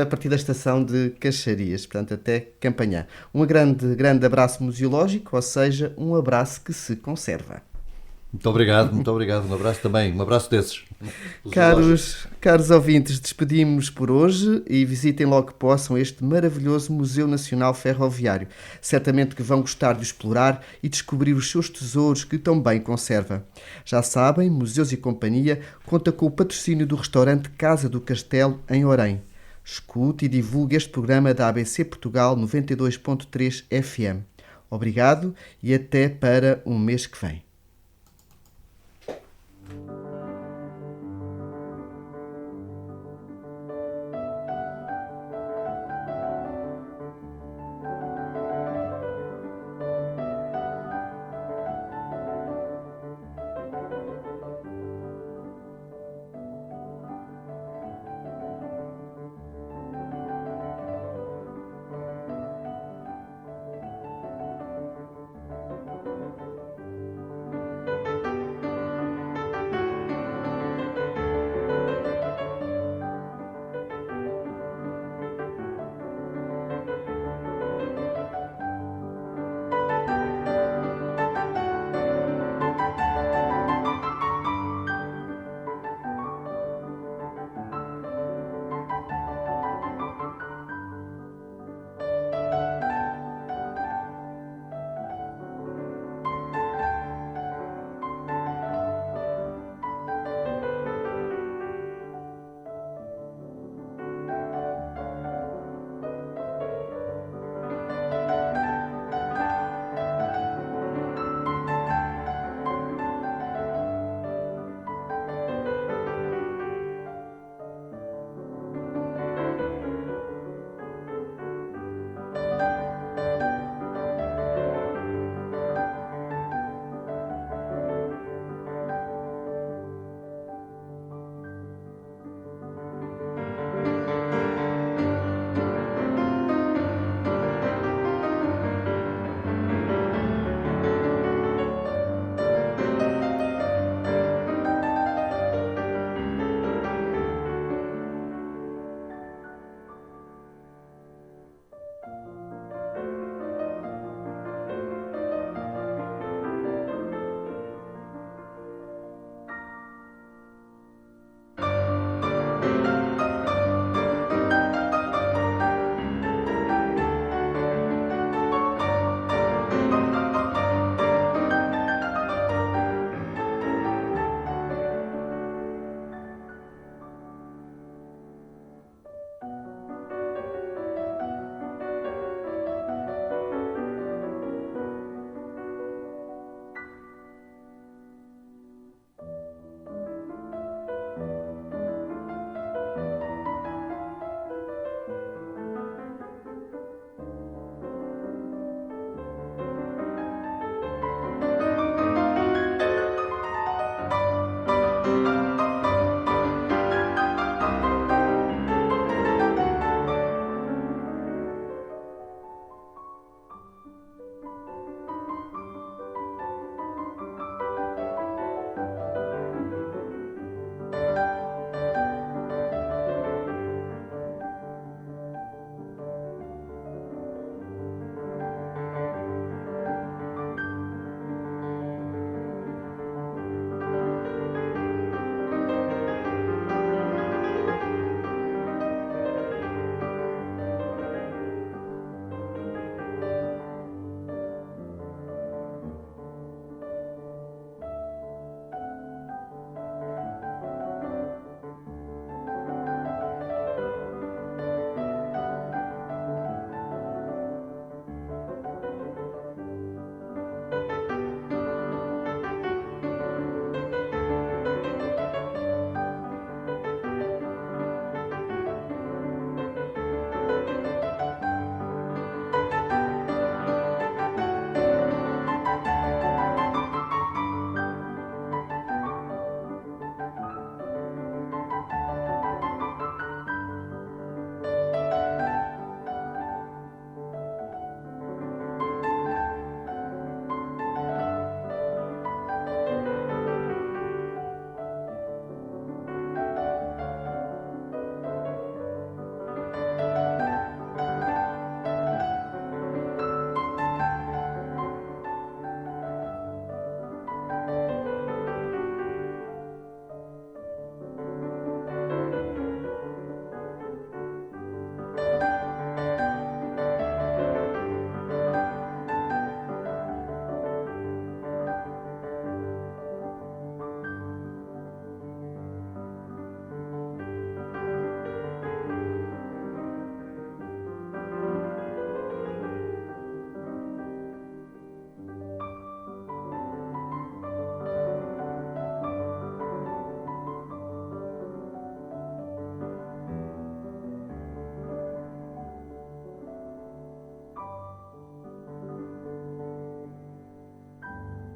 a partir da estação de Caxarias, portanto até Campanhã. Um grande abraço museológico, ou seja, um abraço que se conserva. Muito obrigado. Um abraço também, um abraço desses. Caros ouvintes, despedimos por hoje e visitem logo que possam este maravilhoso Museu Nacional Ferroviário. Certamente que vão gostar de explorar e descobrir os seus tesouros que tão bem conserva. Já sabem, Museus e Companhia conta com o patrocínio do restaurante Casa do Castelo, em Orém. Escute e divulgue este programa da ABC Portugal 92.3 FM. Obrigado e até para um mês que vem.